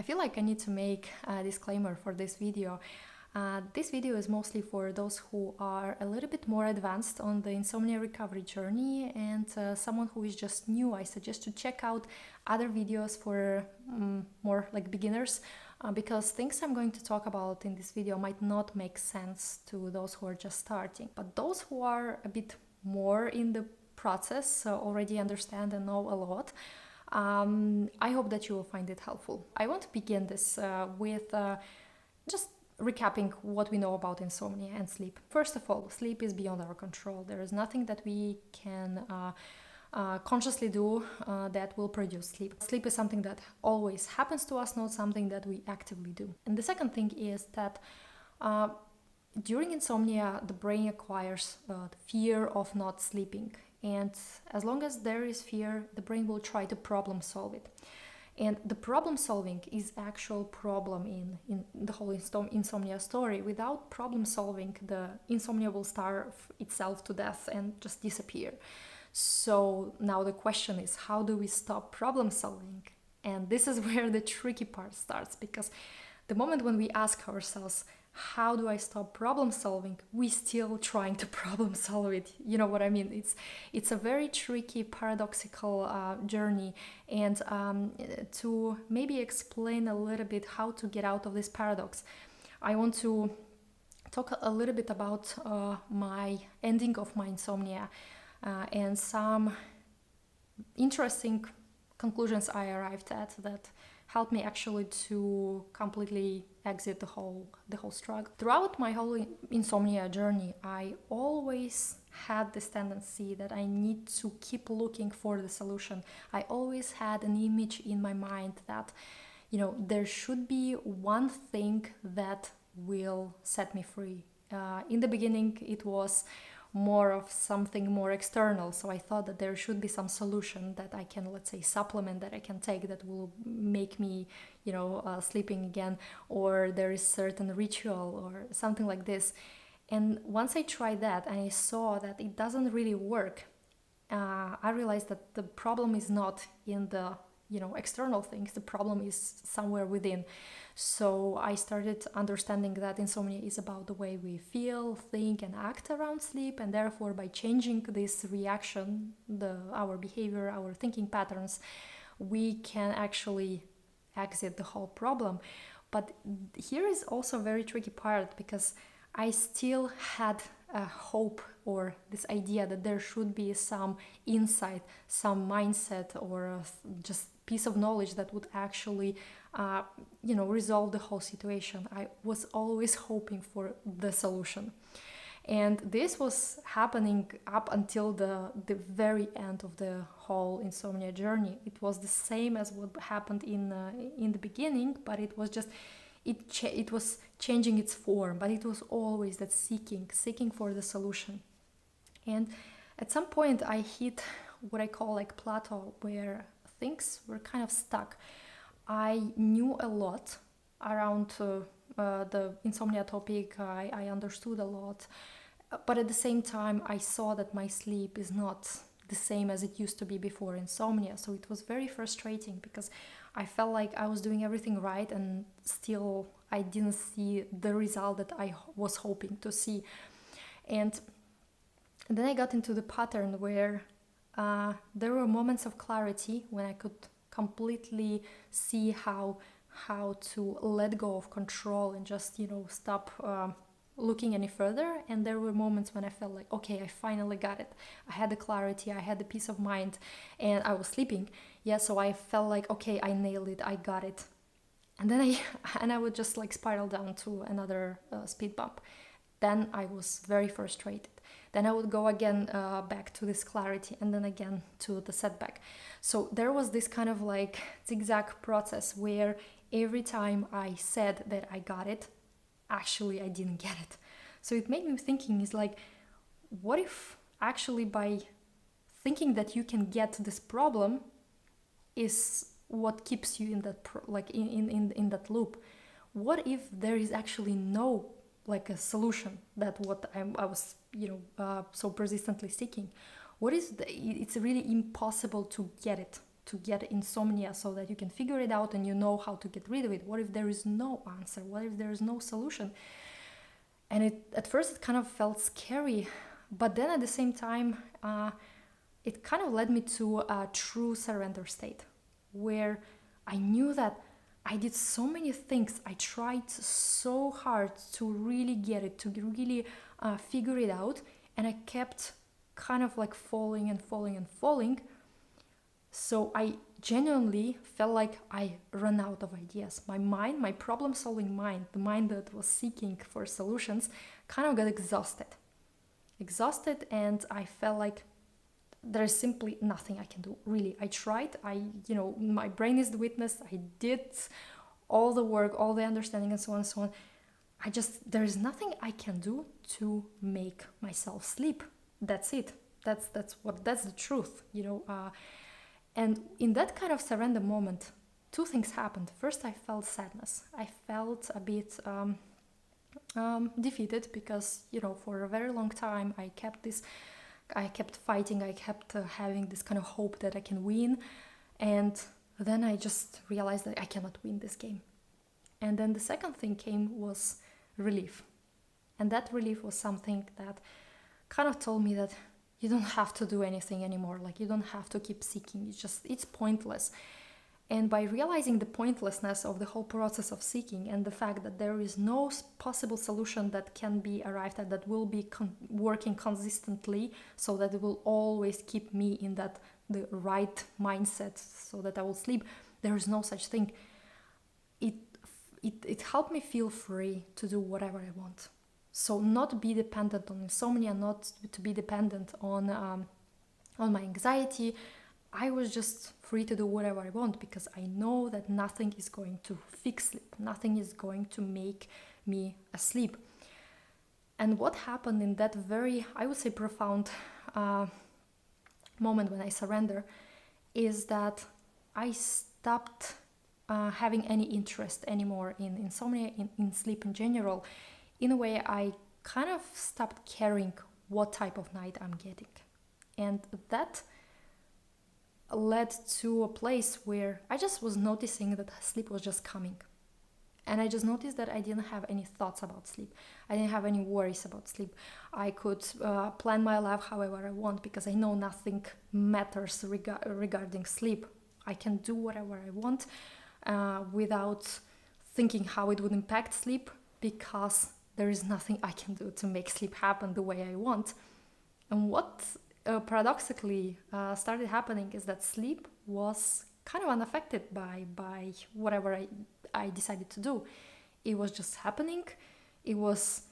I feel like I need to make a disclaimer for this video. This video is mostly for those who are a little bit more advanced on the insomnia recovery journey, and someone who is just new. I suggest to check out other videos for more like beginners, because things I'm going to talk about in this video might not make sense to those who are just starting. But those who are a bit more in the process already understand and know a lot. I hope that you will find it helpful. I want to begin this with just recapping what we know about insomnia and sleep. First of all, sleep is beyond our control. There is nothing that we can consciously do that will produce sleep. Sleep is something that always happens to us, not something that we actively do. And the second thing is that during insomnia, the brain acquires the fear of not sleeping. And as long as there is fear, the brain will try to problem solve it. And the problem solving is actual problem in the whole insomnia story. Without problem solving, the insomnia will starve itself to death and just disappear. So now the question is, how do we stop problem solving? And this is where the tricky part starts, because the moment when we ask ourselves, how do I stop problem solving? We're still trying to problem solve it. You know what I mean? It's a very tricky, paradoxical journey. And to maybe explain a little bit how to get out of this paradox, I want to talk a little bit about my ending of my insomnia and some interesting conclusions I arrived at that helped me actually to completely exit the whole struggle. Throughout my whole insomnia journey, I always had this tendency that I need to keep looking for the solution. I always had an image in my mind that, there should be one thing that will set me free. In the beginning, it was more of something more external. So I thought that there should be some solution that I can, let's say, supplement that I can take that will make me, sleeping again, or there is certain ritual or something like this. And once I tried that and I saw that it doesn't really work, I realized that the problem is not in the external things. The problem is somewhere within. So I started understanding that insomnia is about the way we feel, think, and act around sleep, and therefore by changing this reaction, our behavior, our thinking patterns, we can actually exit the whole problem. But here is also a very tricky part, because I still had a hope or this idea that there should be some insight, some mindset, or just piece of knowledge that would actually, resolve the whole situation. I was always hoping for the solution. And this was happening up until the very end of the whole insomnia journey. It was the same as what happened in the beginning, but it was just, it was changing its form, but it was always that seeking for the solution. And at some point I hit what I call like plateau, where things were kind of stuck. I knew a lot around the insomnia topic. I understood a lot, but at the same time I saw that my sleep is not the same as it used to be before insomnia. So it was very frustrating, because I felt like I was doing everything right and still I didn't see the result that I was hoping to see. And then I got into the pattern where there were moments of clarity when I could completely see how to let go of control and just stop looking any further. And there were moments when I felt like, okay, I finally got it. I had the clarity, I had the peace of mind, and I was sleeping. So I felt like, okay, I nailed it, I got it. And then I would just like spiral down to another speed bump. Then I was very frustrated. Then I would go again back to this clarity, and then again to the setback. So there was this kind of like zigzag process where every time I said that I got it, actually I didn't get it. So it made me thinking, is like, what if actually by thinking that you can get this problem is what keeps you in that in that loop? What if there is actually no like a solution that what I was so persistently seeking? What is it's really impossible to get it? to get insomnia so that you can figure it out and you know how to get rid of it? What if there is no answer? What if there is no solution? And at first it kind of felt scary, but then at the same time, it kind of led me to a true surrender state where I knew that I did so many things. I tried so hard to really get it, to really figure it out. And I kept kind of like falling and falling and falling. So I genuinely felt like I ran out of ideas. My mind, my problem-solving mind, the mind that was seeking for solutions, kind of got exhausted. And I felt like there's simply nothing I can do. Really, I tried. My brain is the witness. I did all the work, all the understanding, and so on and so on. There's nothing I can do to make myself sleep. That's it. That's the truth. And in that kind of surrender moment, two things happened. First, I felt sadness. I felt a bit defeated because, for a very long time, I kept fighting. I kept having this kind of hope that I can win. And then I just realized that I cannot win this game. And then the second thing was relief. And that relief was something that kind of told me that you don't have to do anything anymore. Like, you don't have to keep seeking. It's pointless. And by realizing the pointlessness of the whole process of seeking and the fact that there is no possible solution that can be arrived at that will be working consistently so that it will always keep me in the right mindset so that I will sleep, there is no such thing. It helped me feel free to do whatever I want. So not be dependent on insomnia, not to be dependent on my anxiety. I was just free to do whatever I want because I know that nothing is going to fix sleep. Nothing is going to make me asleep. And what happened in that very, I would say, profound moment when I surrender is that I stopped having any interest anymore in insomnia, in sleep in general. In a way, I kind of stopped caring what type of night I'm getting. And that led to a place where I just was noticing that sleep was just coming. And I just noticed that I didn't have any thoughts about sleep. I didn't have any worries about sleep. I could plan my life however I want because I know nothing matters regarding sleep. I can do whatever I want without thinking how it would impact sleep because there is nothing I can do to make sleep happen the way I want. And what paradoxically started happening is that sleep was kind of unaffected by whatever I decided to do. It was just happening. It was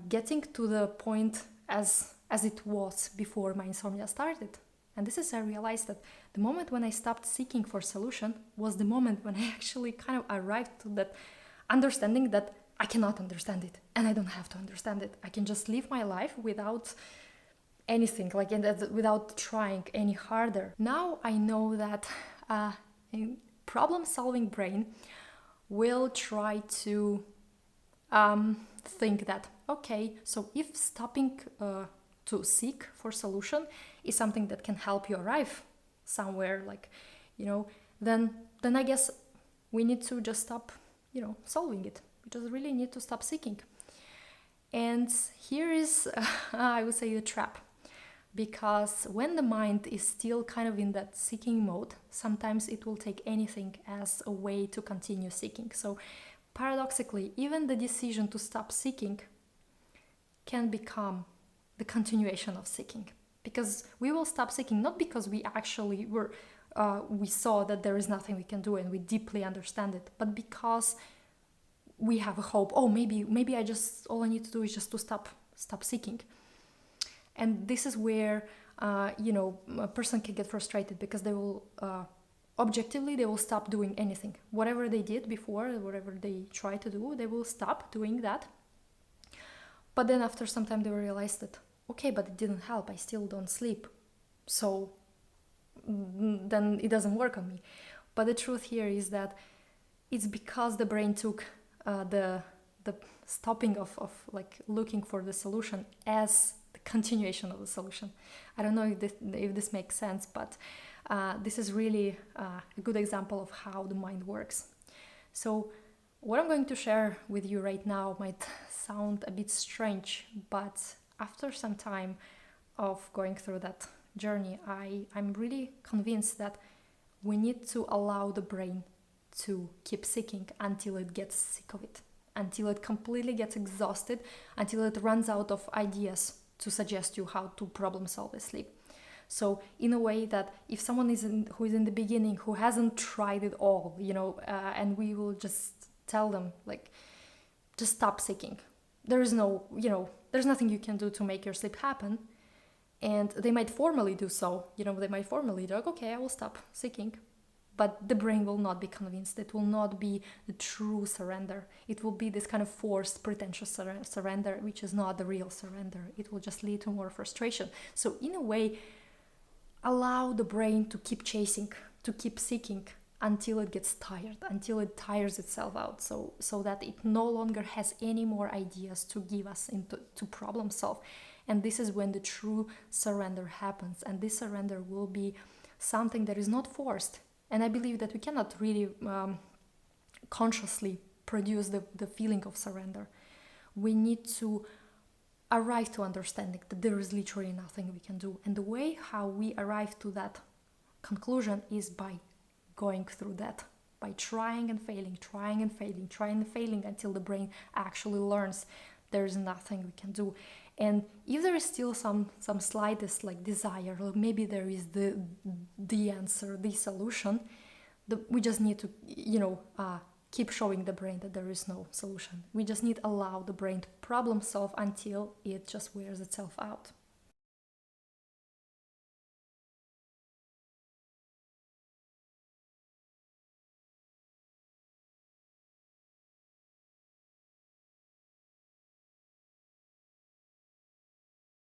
getting to the point as it was before my insomnia started. And this is I realized that the moment when I stopped seeking for solution was the moment when I actually kind of arrived to that understanding that I cannot understand it and I don't have to understand it. I can just live my life without anything, without trying any harder. Now I know that a problem-solving brain will try to think that, okay, so if stopping to seek for solution is something that can help you arrive somewhere, then I guess we need to just stop, solving it. We just really need to stop seeking. And here is, I would say, the trap. Because when the mind is still kind of in that seeking mode, sometimes it will take anything as a way to continue seeking. So paradoxically, even the decision to stop seeking can become the continuation of seeking. Because we will stop seeking not because we actually we saw that there is nothing we can do and we deeply understand it, but because we have a hope. Oh, maybe all I need to do is just to stop seeking. And this is where, a person can get frustrated because they will, objectively, they will stop doing anything. Whatever they did before, whatever they try to do, they will stop doing that. But then after some time, they will realize that, okay, but it didn't help. I still don't sleep. So then it doesn't work on me. But the truth here is that it's because the brain took the stopping of looking for the solution as continuation of the solution. I don't know if this makes sense, but This is really a good example of how the mind works. So what I'm going to share with you right now might sound a bit strange, but after some time of going through that journey, I'm really convinced that we need to allow the brain to keep seeking until it gets sick of it, until it completely gets exhausted, until it runs out of ideas to suggest you how to problem solve a sleep. So in a way that if someone who is in the beginning, who hasn't tried it all, and we will just tell them, like, just stop seeking. There is no, there's nothing you can do to make your sleep happen. And they might formally do so, they might formally like, okay, I will stop seeking. But the brain will not be convinced. It will not be the true surrender. It will be this kind of forced, pretentious surrender, which is not the real surrender. It will just lead to more frustration. So in a way, allow the brain to keep chasing, to keep seeking until it gets tired, until it tires itself out, so that it no longer has any more ideas to give us to problem solve. And this is when the true surrender happens. And this surrender will be something that is not forced. And I believe that we cannot really consciously produce the feeling of surrender. We need to arrive to understanding that there is literally nothing we can do. And the way how we arrive to that conclusion is by going through that, by trying and failing until the brain actually learns there is nothing we can do. And if there is still some slightest like desire, or maybe there is the answer, the solution, we just need to keep showing the brain that there is no solution. We just need to allow the brain to problem solve until it just wears itself out.